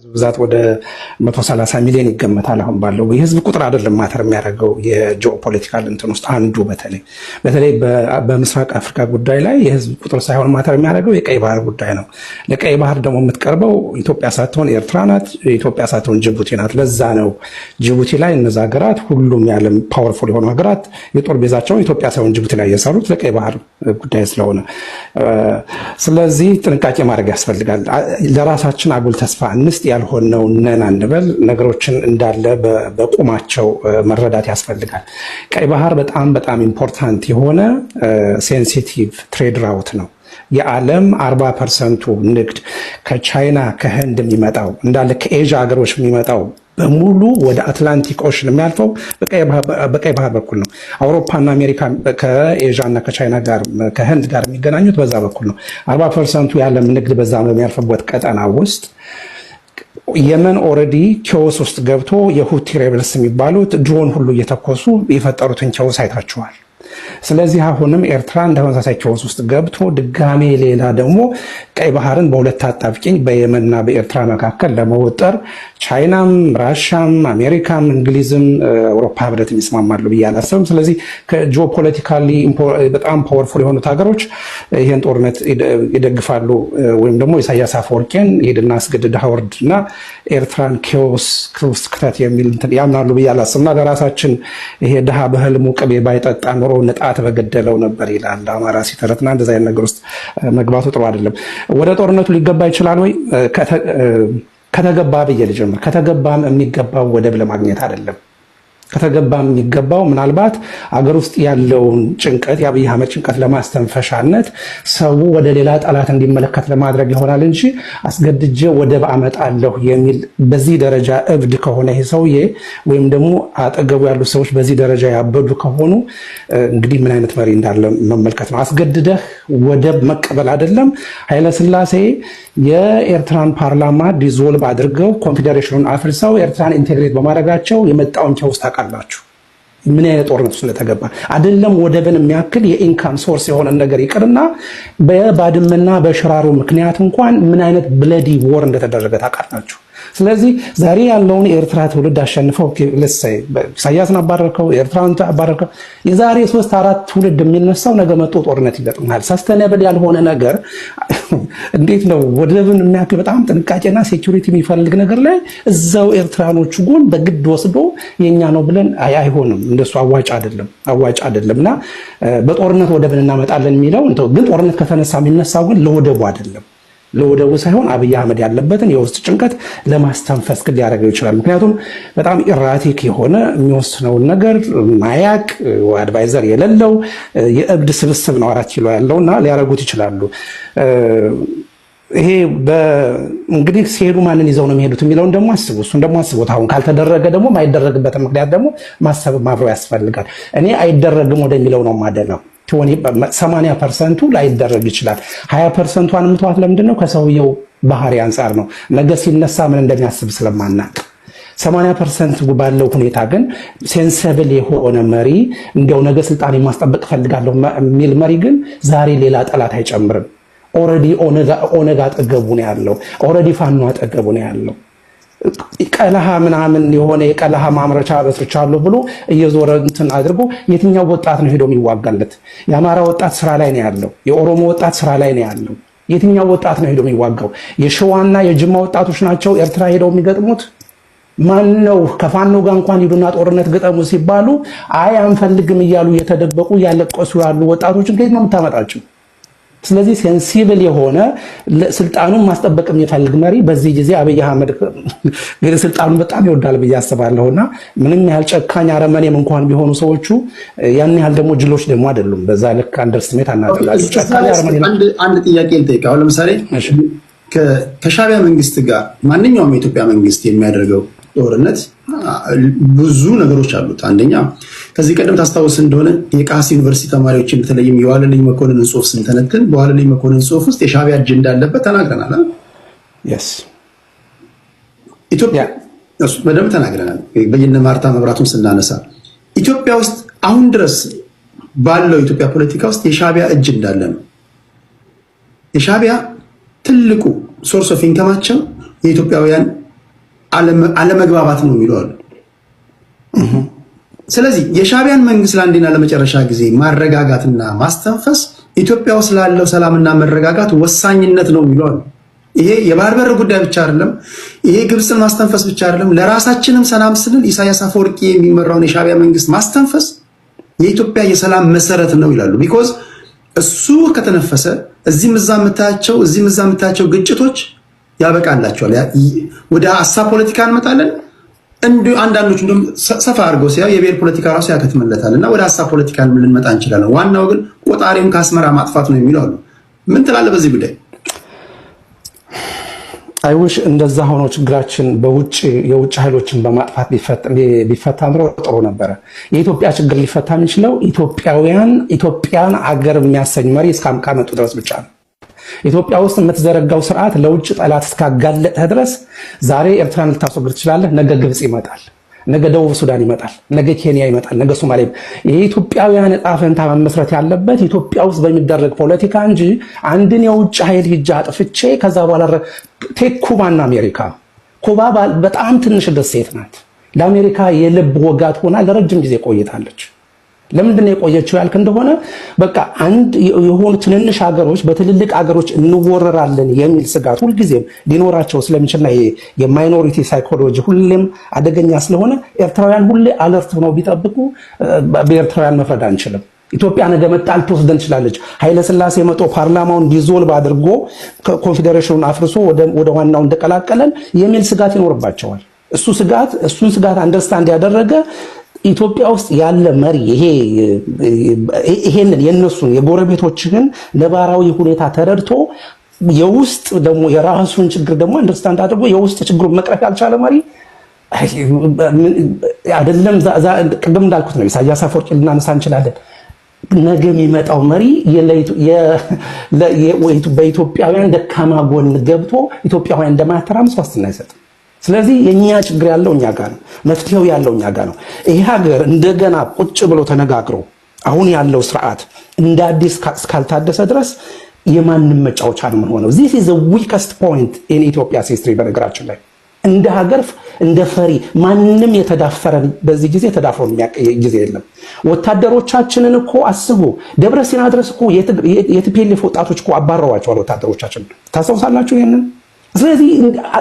ብዛት ወደ 130 ሚሊዮን ይገመታል። አሁን ባለው የህዝብ ቁጥር አይደለም ማተር የሚያደርገው የጂኦፖለቲካል እንትን ውስጥ አንዱ በተለይ በምስራቅ አፍሪካ ጉዳይ ላይ የህዝብ ቁጥር ሳይሆን ማተር የሚያደርገው የቀይ ባህር ጉዳይ ነው። ለቀይ ባህር ደግሞ የምትቀርበው ኢትዮጵያ ሳትሆን ኤርትራ ናት፣ ኢትዮጵያ ሳትሆን ጅቡቲ ናት። ለዛ ነው ጅቡቲ ላይ እነዛ ሀገራት ሁሉም የዓለም ፓወርፉል የሆኑ ሀገራት የጦር ቤዛቸውን ኢትዮጵያ ሳይሆን ጅቡቲ ላይ የሰሩት ለቀይ ባህር ጉዳይ ስለሆነ፣ ስለዚህ ጥንቃቄ ማድረግ ያስፈልጋል። ለራሳችን አጉል ተስፋ እንስጥ፣ ያልሆነው ነን አንበል። ነገሮችን እንዳለ በቁማቸው መረዳት ያስፈልጋል። ቀይ ባህር በጣም በጣም ኢምፖርታንት የሆነ ሴንሲቲቭ ትሬድ ራውት ነው። የዓለም 40% ንግድ ከቻይና ከህንድ የሚመጣው እንዳለ ከኤዥያ ሀገሮች የሚመጣው በሙሉ ወደ አትላንቲክ ኦሽን የሚያልፈው በቀይ ባህር በኩል ነው። አውሮፓና አሜሪካ ከኤዥያ እና ከቻይና ጋር ከህንድ ጋር የሚገናኙት በዛ በኩል ነው። 40% የዓለም ንግድ በዛ በሚያልፍበት ቀጠና ውስጥ የመን ኦልሬዲ ኬዎስ ውስጥ ገብቶ የሁቲ ሬበልስ የሚባሉት ድሮን ሁሉ እየተኮሱ የፈጠሩትን ኬዎስ አይታችኋል። ስለዚህ አሁንም ኤርትራ እንደ ተመሳሳይ ኬዎስ ውስጥ ገብቶ ድጋሜ ሌላ ደግሞ ቀይ ባህርን በሁለት አጣብቂኝ በየመንና በኤርትራ መካከል ለመወጠር ቻይናም፣ ራሻም፣ አሜሪካም፣ እንግሊዝም አውሮፓ ህብረት ይስማማሉ ብዬ አላስብም። ስለዚህ ከጂኦፖለቲካሊ በጣም ፓወርፉል የሆኑት ሀገሮች ይሄን ጦርነት ይደግፋሉ ወይም ደግሞ ኢሳያስ አፈወርቂን ሄድና አስገድድ አውርድና ኤርትራን ኬዎስ ውስጥ ክተት የሚል ያምናሉ ብዬ አላስብም። እና ለራሳችን ይሄ ድሃ በህልሙ ቅቤ ባይጠጣ ኖሮ ንጣት በገደለው ነበር ይላል አማራ ሲተረትና እንደዛ አይነት ነገር ውስጥ መግባቱ ጥሩ አይደለም። ወደ ጦርነቱ ሊገባ ይችላል ወይ? ከተገባ ብዬ ልጀምር። ከተገባም የሚገባው ወደብ ለማግኘት አይደለም። ከተገባም የሚገባው ምናልባት አገር ውስጥ ያለውን ጭንቀት የአብይ አህመድ ጭንቀት ለማስተንፈሻነት ሰው ወደ ሌላ ጠላት እንዲመለከት ለማድረግ ይሆናል እንጂ አስገድጄ ወደብ አመጣለሁ የሚል በዚህ ደረጃ እብድ ከሆነ ይሄ ሰውዬ ወይም ደግሞ አጠገቡ ያሉ ሰዎች በዚህ ደረጃ ያበዱ ከሆኑ እንግዲህ ምን አይነት መሪ እንዳለ መመልከት ነው። አስገድደህ ወደብ መቀበል አይደለም። ኃይለስላሴ የኤርትራን ፓርላማ ዲዞልቭ አድርገው ኮንፌዴሬሽኑን አፍርሰው ኤርትራን ኢንቴግሬት በማድረጋቸው የመጣውን ቻውስ ታውቃላችሁ። ምን አይነት ጦርነት ውስጥ እንደተገባ አይደለም። ወደብን የሚያክል የኢንካም ሶርስ የሆነ ነገር ይቅርና በባድመና በሽራሮ ምክንያት እንኳን ምን አይነት ብለዲ ወር እንደተደረገ ታውቃላችሁ። ስለዚህ ዛሬ ያለውን የኤርትራ ትውልድ አሸንፈው ለሰይ ኢሳያስን አባረርከው ኤርትራን አባረርከው የዛሬ 3-4 ትውልድ የሚነሳው ነገ መጥቶ ጦርነት ይገጥማል። ሰስተነብል ያልሆነ ነገር እንዴት ነው ወደብን የሚያክል በጣም ጥንቃቄና ሴኩሪቲ የሚፈልግ ነገር ላይ እዛው ኤርትራኖቹ ጎን በግድ ወስዶ የኛ ነው ብለን አይሆንም። እንደሱ አዋጭ አይደለምና በጦርነት ወደብን እናመጣለን የሚለው ግን ጦርነት ከተነሳ የሚነሳው ግን ለወደቡ አይደለም። ለወደቡ ሳይሆን አብይ አህመድ ያለበትን የውስጥ ጭንቀት ለማስተንፈስ ግን ሊያደርገው ይችላል። ምክንያቱም በጣም ኢራቲክ የሆነ የሚወስነውን ነገር ማያቅ አድቫይዘር የሌለው የእብድ ስብስብ ነው 4 ኪሎ ያለውና ሊያደርጉት ይችላሉ። ይሄ እንግዲህ ሲሄዱ ማንን ይዘው ነው የሚሄዱት የሚለውን ደግሞ አስቡ። እሱን ደግሞ አስቡት። አሁን ካልተደረገ ደግሞ ማይደረግበት ምክንያት ደግሞ ማሰብ ማብረው ያስፈልጋል። እኔ አይደረግም ወደሚለው ነው ማደለው። 80% ላይደረግ ይችላል። 20%ን ምትዋት ለምንድን ነው? ከሰውየው ባህሪ አንፃር ነው። ነገ ሲነሳ ምን እንደሚያስብ ስለማናቅ 80% ባለው ሁኔታ ግን ሴንሰብል የሆነ መሪ እንዲያው ነገ ስልጣን ማስጠበቅ ፈልጋለሁ የሚል መሪ ግን ዛሬ ሌላ ጠላት አይጨምርም። ኦሬዲ ኦነግ አጠገቡ ነው ያለው። ኦሬዲ ፋኖ አጠገቡ ነው ያለው። ቀለሃ ምናምን የሆነ የቀለሃ ማምረቻ በስርቻለሁ ብሎ እየዞረ እንትን አድርጎ የትኛው ወጣት ነው ሄዶ የሚዋጋለት? የአማራ ወጣት ስራ ላይ ነው ያለው። የኦሮሞ ወጣት ስራ ላይ ነው ያለው። የትኛው ወጣት ነው ሄዶ የሚዋጋው? የሸዋና የጅማ ወጣቶች ናቸው ኤርትራ ሄደው የሚገጥሙት? ማን ነው? ከፋኖ ጋር እንኳን ሂዱና ጦርነት ግጠሙ ሲባሉ አይ አንፈልግም እያሉ እየተደበቁ ያለቀሱ ያሉ ወጣቶችን ከየት ነው የምታመጣቸው? ስለዚህ ሴንሲብል የሆነ ስልጣኑን ማስጠበቅ የሚፈልግ መሪ በዚህ ጊዜ አብይ አህመድ ግን ስልጣኑን በጣም ይወዳል ብዬ አስባለሁና ምንም ያህል ጨካኝ አረመኔም እንኳን ቢሆኑ ሰዎቹ ያን ያህል ደግሞ ጅሎች ደግሞ አይደሉም። በዛ ልክ አንደርስቲሜት አናደርጋቸው። ጨካኝ አረመኔ አንድ ጥያቄ ልጠይቅ። አሁን ለምሳሌ ከሻዕቢያ መንግስት ጋር ማንኛውም የኢትዮጵያ መንግስት የሚያደርገው ጦርነት ብዙ ነገሮች አሉት። አንደኛ ከዚህ ቀደም ታስታውስ እንደሆነ የቃስ ዩኒቨርሲቲ ተማሪዎችን በተለይም የዋለልኝ መኮንን ጽሑፍ ስንተነትን በዋለልኝ መኮንን ጽሑፍ ውስጥ የሻዕቢያ እጅ እንዳለበት ተናግረናል። ኢትዮጵያ በደንብ ተናግረናል። በየነ ማርታ መብራቱን ስናነሳ ኢትዮጵያ ውስጥ አሁን ድረስ ባለው ኢትዮጵያ ፖለቲካ ውስጥ የሻዕቢያ እጅ እንዳለ ነው። የሻዕቢያ ትልቁ ሶርስ ኦፍ ኢንከማቸው የኢትዮጵያውያን አለመግባባት ነው የሚለው። ስለዚህ የሻዕቢያን መንግስት ለአንዴና ለመጨረሻ ጊዜ ማረጋጋትና ማስተንፈስ ኢትዮጵያ ውስጥ ላለው ሰላምና መረጋጋት ወሳኝነት ነው የሚለው። ይሄ የባህር በር ጉዳይ ብቻ አይደለም። ይሄ ግብፅን ማስተንፈስ ብቻ አይደለም። ለራሳችንም ሰላም ስንል ኢሳያስ አፈወርቂ የሚመራውን የሻዕቢያ መንግስት ማስተንፈስ የኢትዮጵያ የሰላም መሰረት ነው ይላሉ። ቢኮዝ እሱ ከተነፈሰ እዚህም እዛ የምታያቸው ግጭቶች ያበቃላቸዋል። ወደ ሀሳብ ፖለቲካ እንመጣለን። አንዳንዶቹ እንደውም ሰፋ አድርገው ሲያዩ የብሔር ፖለቲካ ራሱ ያከትምለታል እና ወደ ሀሳብ ፖለቲካ ልንመጣ እንችላለን። ዋናው ግን ቆጣሪውን ከአስመራ ማጥፋት ነው የሚለው አሉ። ምን ትላለህ በዚህ ጉዳይ? አይውሽ እንደዛ ሆኖ ችግራችን የውጭ ኃይሎችን በማጥፋት ቢፈታ ኑሮ ጥሩ ነበረ። የኢትዮጵያ ችግር ሊፈታ የሚችለው ኢትዮጵያን አገር የሚያሰኝ መሪ እስካመጡ ድረስ ብቻ ነው። ኢትዮጵያ ውስጥ የምትዘረጋው ስርዓት ለውጭ ጠላት እስካጋለጠህ ድረስ ዛሬ ኤርትራን ልታስወግድ ትችላለህ፣ ነገ ግብፅ ይመጣል፣ ነገ ደቡብ ሱዳን ይመጣል፣ ነገ ኬንያ ይመጣል፣ ነገ ሶማሌ። የኢትዮጵያውያን ዕጣ ፈንታ መመስረት ያለበት ኢትዮጵያ ውስጥ በሚደረግ ፖለቲካ እንጂ አንድን የውጭ ኃይል ሂጃ አጥፍቼ ከዛ በኋላ ቴክ ኩባና አሜሪካ። ኩባ በጣም ትንሽ ደሴት ናት። ለአሜሪካ የልብ ወጋት ሆና ለረጅም ጊዜ ቆይታለች። ለምንድን ነው የቆየችው ያልክ እንደሆነ በቃ አንድ የሆኑ ትንንሽ ሀገሮች በትልልቅ ሀገሮች እንወረራለን የሚል ስጋት ሁልጊዜም ሊኖራቸው ስለሚችልና የማይኖሪቲ ሳይኮሎጂ ሁሌም አደገኛ ስለሆነ ኤርትራውያን ሁሌ አለርት ሆነው ቢጠብቁ በኤርትራውያን መፍረድ አንችልም። ኢትዮጵያ ነገ መጣ ልትወስደን ትችላለች። ኃይለ ሥላሴ መጦ ፓርላማውን ዲዞልቭ አድርጎ ኮንፌዴሬሽኑን አፍርሶ ወደ ዋናው እንደቀላቀለን የሚል ስጋት ይኖርባቸዋል። እሱን ስጋት አንደርስታንድ ያደረገ ኢትዮጵያ ውስጥ ያለ መሪ ይሄንን የነሱን የጎረቤቶችን ነባራዊ ሁኔታ ተረድቶ የውስጥ ደግሞ የራሱን ችግር ደግሞ አንደርስታንድ አድርጎ የውስጥ ችግሩን መቅረፍ ያልቻለ መሪ አይደለም። ቅድም እንዳልኩት ነው። ኢሳያስ አፈወርቂ ልናነሳ እንችላለን። ነገ የሚመጣው መሪ በኢትዮጵያውያን ደካማ ጎን ገብቶ ኢትዮጵያውያን እንደማያተራምስ ዋስትና አይሰጥም። ስለዚህ የኛ ችግር ያለው እኛ ጋር ነው። መፍትሄው ያለው እኛ ጋር ነው። ይሄ ሀገር እንደገና ቁጭ ብሎ ተነጋግሮ አሁን ያለው ስርዓት እንደ አዲስ እስካልታደሰ ድረስ የማንም መጫወቻ ነው የምንሆነው። this is the weakest point in Ethiopia's history። በነገራችን ላይ እንደ ሀገር እንደ ፈሪ ማንም የተዳፈረን በዚህ ጊዜ ተዳፍሮ የሚያቀይ ጊዜ የለም። ወታደሮቻችንን እኮ አስቡ። ደብረ ሲና ድረስ እኮ የቲፒኤልኤፍ ወጣቶች እኮ አባረዋቸዋል ወታደሮቻችን። ታስታውሳላችሁ ይሄንን? ስለዚህ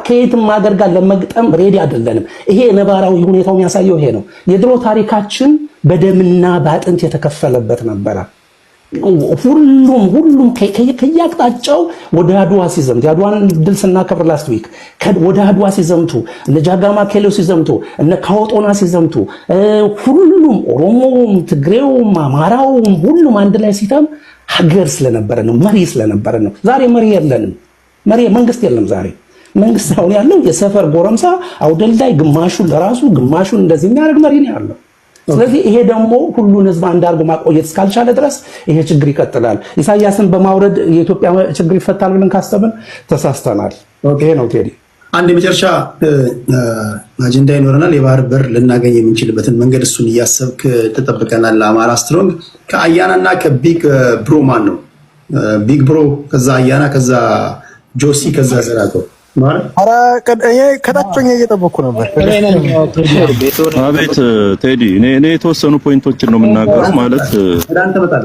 ከየትም ሀገር ጋር ለመግጠም ሬዲ አይደለንም። ይሄ ነባራዊ ሁኔታው የሚያሳየው ይሄ ነው። የድሮ ታሪካችን በደምና በአጥንት የተከፈለበት ነበረ። ሁሉም ከየአቅጣጫው ወደ አድዋ ሲዘምቱ የአድዋን ድል ስናከብር ላስት ዊክ ወደ አድዋ ሲዘምቱ እነ ጃጋማ ኬሎ ሲዘምቱ እነ ካወጦና ሲዘምቱ ሁሉም ኦሮሞውም፣ ትግሬውም፣ አማራውም ሁሉም አንድ ላይ ሲተም ሀገር ስለነበረ ነው፣ መሪ ስለነበረ ነው። ዛሬ መሪ የለንም። መንግስት የለም። ዛሬ መንግስት አሁን ያለው የሰፈር ጎረምሳ አውደልዳይ ግማሹን ለራሱ ግማሹን እንደዚህ የሚያደርግ መሪ ነው ያለው። ስለዚህ ይሄ ደግሞ ሁሉን ህዝብ አንድ አድርጎ ማቆየት እስካልቻለ ድረስ ይሄ ችግር ይቀጥላል። ኢሳያስን በማውረድ የኢትዮጵያ ችግር ይፈታል ብለን ካሰብን ተሳስተናል። ይሄ ነው ቴዲ። አንድ የመጨረሻ አጀንዳ ይኖረናል። የባህር በር ልናገኝ የምንችልበትን መንገድ እሱን እያሰብክ ተጠብቀናል። አማራ ስትሮንግ ከአያናና ከቢግ ብሮ ማን ነው? ቢግ ብሮ ከዛ አያና ከዛ ጆሲ ከዛ ዘራቀው ማለት ከታችኛ እየጠበኩ ነበር። አቤት ቴዲ፣ እኔ የተወሰኑ ፖይንቶችን ነው የምናገረው። ማለት አንተ መጣለ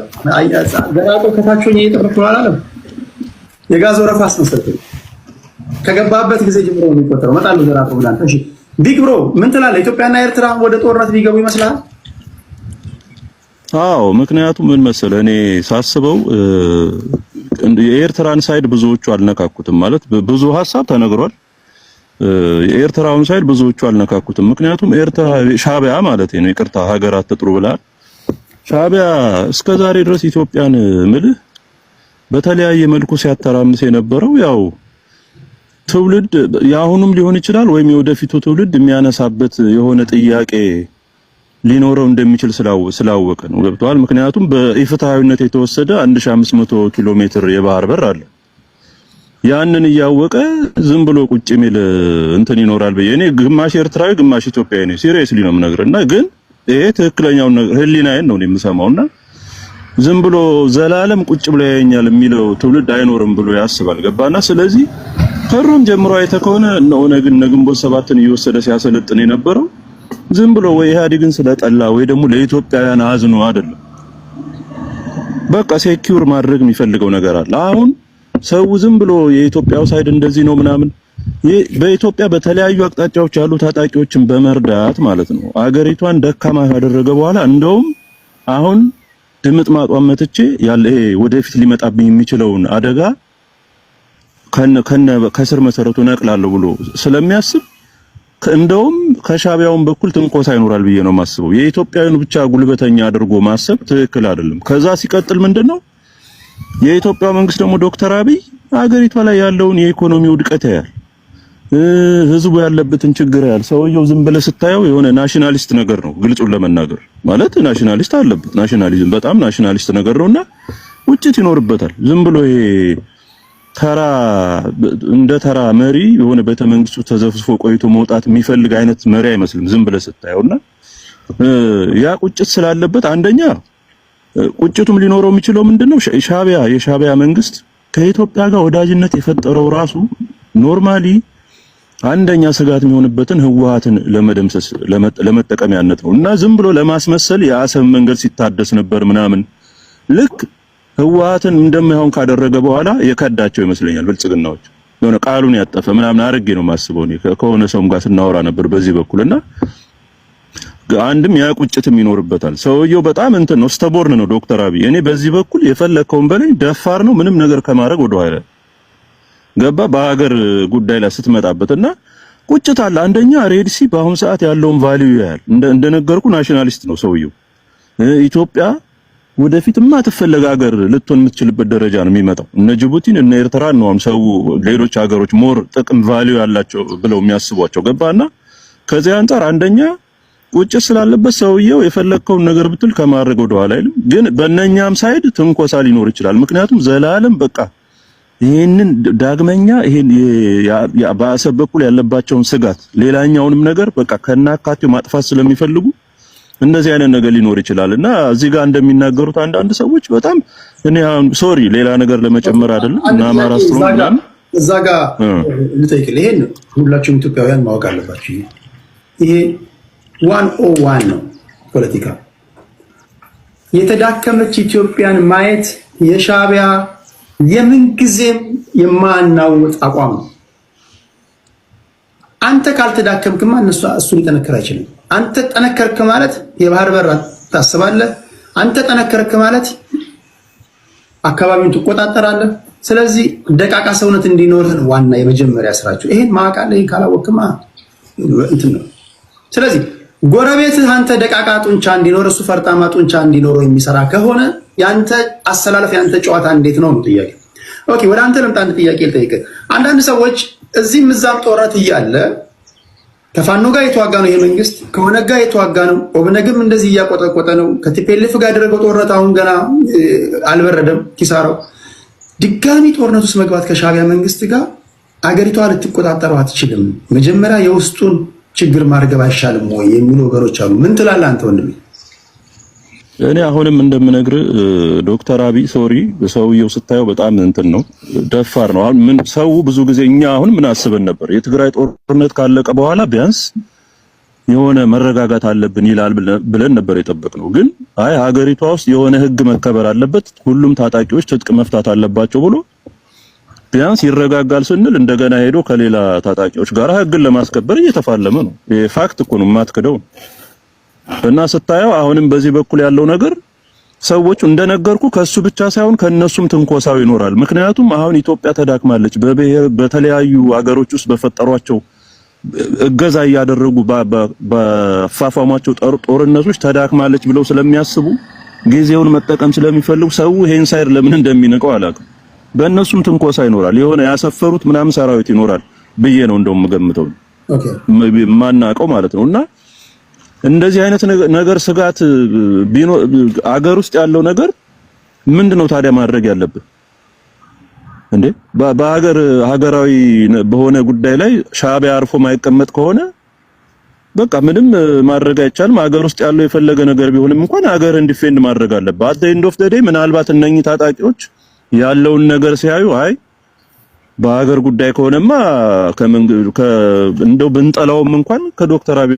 ዘራቀው ከታችኛ እየጠበኩ አላለም። የጋዝ ወረፋ አስመሰልከኝ። ከገባበት ጊዜ ጀምሮ ነው የሚቆጠረው። መጣለ ዘራቀው ብላን። እሺ ቢግ ብሮ ምን ትላለህ? ኢትዮጵያና ኤርትራ ወደ ጦርነት ሊገቡ ይመስላል? አዎ፣ ምክንያቱም ምን መሰለህ እኔ ሳስበው የኤርትራን ሳይድ ብዙዎቹ አልነካኩትም። ማለት ብዙ ሐሳብ ተነግሯል። የኤርትራውን ሳይድ ብዙዎቹ አልነካኩትም። ምክንያቱም ኤርትራ ሻዕቢያ ማለት ነው፣ ይቅርታ ሀገራት ተጥሩ ብላል። ሻዕቢያ እስከዛሬ ድረስ ኢትዮጵያን ምልህ በተለያየ መልኩ ሲያተራምስ የነበረው ያው ትውልድ የአሁኑም ሊሆን ይችላል ወይም የወደፊቱ ትውልድ የሚያነሳበት የሆነ ጥያቄ ሊኖረው እንደሚችል ስላወቀ ነው። ገብቷል። ምክንያቱም በኢፍትሃዊነት የተወሰደ 1500 ኪሎ ሜትር የባህር በር አለ። ያንን እያወቀ ዝም ብሎ ቁጭ የሚል እንትን ይኖራል በየ እኔ ግማሽ ኤርትራዊ ግማሽ ኢትዮጵያዊ ነኝ። ሲሪየስሊ ነው የምነግርህና ግን ይሄ ትክክለኛው ነገር ህሊናዬን ነው የምሰማውና ዝም ብሎ ዘላለም ቁጭ ብሎ ያየኛል የሚለው ትውልድ አይኖርም ብሎ ያስባል። ገባና ስለዚህ ከሩም ጀምሮ አይተ ከሆነ እነ ግንቦት ሰባትን እየወሰደ ሲያሰለጥን የነበረው ዝም ብሎ ወይ ኢህአዴግን ስለጠላ ወይ ደግሞ ለኢትዮጵያውያን አዝኖ አይደለም። በቃ ሴኪዩር ማድረግ የሚፈልገው ነገር አለ። አሁን ሰው ዝም ብሎ የኢትዮጵያው ሳይድ እንደዚህ ነው ምናምን በኢትዮጵያ በተለያዩ አቅጣጫዎች ያሉ ታጣቂዎችን በመርዳት ማለት ነው አገሪቷን ደካማ ካደረገ በኋላ እንደውም አሁን ድምጥማጧን መትቼ ያለ ይሄ ወደፊት ሊመጣብኝ የሚችለውን አደጋ ከስር መሰረቱ ነቅላለሁ ብሎ ስለሚያስብ እንደውም ከሻቢያውን በኩል ትንኮሳ ይኖራል ብዬ ነው የማስበው። የኢትዮጵያውያን ብቻ ጉልበተኛ አድርጎ ማሰብ ትክክል አይደለም። ከዛ ሲቀጥል ምንድነው የኢትዮጵያ መንግስት ደግሞ ዶክተር አብይ አገሪቷ ላይ ያለውን የኢኮኖሚ ውድቀት ያያል፣ ህዝቡ ያለበትን ችግር ያያል። ሰውየው ዝም ብለህ ስታየው የሆነ ናሽናሊስት ነገር ነው። ግልጹን ለመናገር ማለት ናሽናሊስት አለበት፣ ናሽናሊዝም በጣም ናሽናሊስት ነገር ነውና ውጭት ይኖርበታል። ዝም ብሎ ይሄ እንደ ተራ መሪ የሆነ ቤተመንግስቱ ተዘፍዝፎ ቆይቶ መውጣት የሚፈልግ አይነት መሪ አይመስልም ዝም ብለህ ስታየውና ያ ቁጭት ስላለበት አንደኛ ቁጭቱም ሊኖረው የሚችለው ምንድነው የሻቢያ መንግስት ከኢትዮጵያ ጋር ወዳጅነት የፈጠረው ራሱ ኖርማሊ አንደኛ ስጋት የሚሆንበትን ህወሓትን ለመደምሰስ ለመጠቀሚያነት ነው እና ዝም ብሎ ለማስመሰል የአሰብ መንገድ ሲታደስ ነበር ምናምን ልክ ህወሓትን እንደማይሆን ካደረገ በኋላ የከዳቸው ይመስለኛል ብልጽግናዎች የሆነ ቃሉን ያጠፈ ምናምን አርጌ ነው ማስበው ነው ከሆነ ሰውም ጋር ስናወራ ነበር በዚህ በኩልና አንድም ያ ቁጭትም ይኖርበታል። ሰውየው በጣም እንትን ነው ስተቦርን ነው ዶክተር አብይ እኔ በዚህ በኩል የፈለከውን በላይ ደፋር ነው ምንም ነገር ከማድረግ ወደ ኋላ ገባ በሀገር ጉዳይ ላይ ስትመጣበትና ቁጭት አለ። አንደኛ ሬድሲ በአሁን ሰዓት ያለውን ቫልዩ ያያል። እንደነገርኩ ናሽናሊስት ነው ሰውየው። ኢትዮጵያ ወደፊትማ ተፈለገ ሀገር ልትሆን የምትችልበት ደረጃ ነው የሚመጣው። እነ ጅቡቲን እነ ኤርትራን ነው ሰው ሌሎች ሀገሮች ሞር ጥቅም ቫልዩ ያላቸው ብለው የሚያስቧቸው ገባና ከዚህ አንፃር አንደኛ ቁጭት ስላለበት ሰውየው የፈለከውን ነገር ብትል ከማድረግ ወደ ኋላ አይልም። ግን በእነኛም ሳይድ ትንኮሳ ሊኖር ይችላል። ምክንያቱም ዘላለም በቃ ይሄንን ዳግመኛ ይሄን በአሰብ በኩል ያለባቸውን ስጋት ሌላኛውንም ነገር በቃ ከናካቴው ማጥፋት ስለሚፈልጉ እንደዚህ አይነት ነገር ሊኖር ይችላልና እዚህ ጋር እንደሚናገሩት አንዳንድ ሰዎች በጣም እኔ ሶሪ ሌላ ነገር ለመጨመር አይደለም እና ማራስትሮ እዛ ጋር ልጠይቅልህ ይሄን ሁላችሁም ኢትዮጵያውያን ማወቅ አለባችሁ። ይሄ 101 ነው ፖለቲካ። የተዳከመች ኢትዮጵያን ማየት የሻቢያ የምንጊዜም የማናውጥ አቋም ነው። አንተ ካልተዳከምክማ እሱ ሊጠነክር አይችልም። አንተ ጠነከርክ ማለት የባህር በር ታስባለህ። አንተ ጠነከርክ ማለት አካባቢውን ትቆጣጠራለህ። ስለዚህ ደቃቃ ሰውነት እንዲኖርህ ዋና የመጀመሪያ ስራችሁ ይሄን ማቃለ ይሄን ካላወቅማ እንትን ነው። ስለዚህ ጎረቤትህ አንተ ደቃቃ ጡንቻ እንዲኖር እሱ ፈርጣማ ጡንቻ እንዲኖረው የሚሰራ ከሆነ ያንተ አሰላለፍ ያንተ ጨዋታ እንዴት ነው ጥያቄ። ኦኬ ወደ አንተ ልምጣ። አንድ ጥያቄ ልጠይቅህ። አንዳንድ ሰዎች እዚህም እዛም ጦርነት እያለ ከፋኖ ጋር የተዋጋ ነው ይሄ መንግስት፣ ከኦነግ ጋር የተዋጋ ነው፣ ኦብነግም እንደዚህ እያቆጠቆጠ ነው፣ ከቲፒኤልኤፍ ጋር ያደረገው ጦርነት አሁን ገና አልበረደም ኪሳራው። ድጋሚ ጦርነት ውስጥ መግባት ከሻቢያ መንግስት ጋር አገሪቷ ልትቆጣጠረው አትችልም። መጀመሪያ የውስጡን ችግር ማርገብ አይሻልም ወይ የሚሉ ወገኖች አሉ። ምን ትላለህ አንተ ወንድሜ? እኔ አሁንም እንደምነግር ዶክተር አብይ ሶሪ ሰውየው ስታየው በጣም እንትን ነው ደፋር ነው። አሁን ምን ሰው ብዙ ጊዜ እኛ አሁን ምን አስበን ነበር የትግራይ ጦርነት ካለቀ በኋላ ቢያንስ የሆነ መረጋጋት አለብን ይላል ብለን ነበር የጠበቅነው። ግን አይ ሀገሪቷ ውስጥ የሆነ ህግ መከበር አለበት፣ ሁሉም ታጣቂዎች ትጥቅ መፍታት አለባቸው ብሎ ቢያንስ ይረጋጋል ስንል እንደገና ሄዶ ከሌላ ታጣቂዎች ጋር ህግን ለማስከበር እየተፋለመ ነው። ፋክት እኮ ነው የማትክደው። እና ስታየው አሁንም በዚህ በኩል ያለው ነገር ሰዎች እንደነገርኩ ከሱ ብቻ ሳይሆን ከነሱም ትንኮሳው ይኖራል። ምክንያቱም አሁን ኢትዮጵያ ተዳክማለች። በተለያዩ ሀገሮች ውስጥ በፈጠሯቸው እገዛ እያደረጉ በአፋፋሟቸው ጦርነቶች ተዳክማለች ብለው ስለሚያስቡ ጊዜውን መጠቀም ስለሚፈልጉ ሰው ይሄን ሳይር ለምን እንደሚነቀው አላውቅም። በእነሱም ትንኮሳ ይኖራል። የሆነ ያሰፈሩት ምናምን ሰራዊት ይኖራል ብዬ ነው እንደውም ገምተው ማናቀው ማለት ነውና እንደዚህ አይነት ነገር ስጋት አገር ውስጥ ያለው ነገር ምንድነው ታዲያ ማድረግ ያለብን እንዴ? ሀገራዊ በሆነ ጉዳይ ላይ ሻቢያ አርፎ ማይቀመጥ ከሆነ በቃ ምንም ማድረግ አይቻልም። ሀገር ውስጥ ያለው የፈለገ ነገር ቢሆንም እንኳን ሀገርን ዲፌንድ ማድረግ አለበት። አት ዘ ኤንድ ኦፍ ዘ ዴይ ምናልባት እነኚህ ታጣቂዎች ያለውን ነገር ሲያዩ አይ በሀገር ጉዳይ ከሆነማ እንደው ብንጠላውም እንኳን ከዶክተር አብይ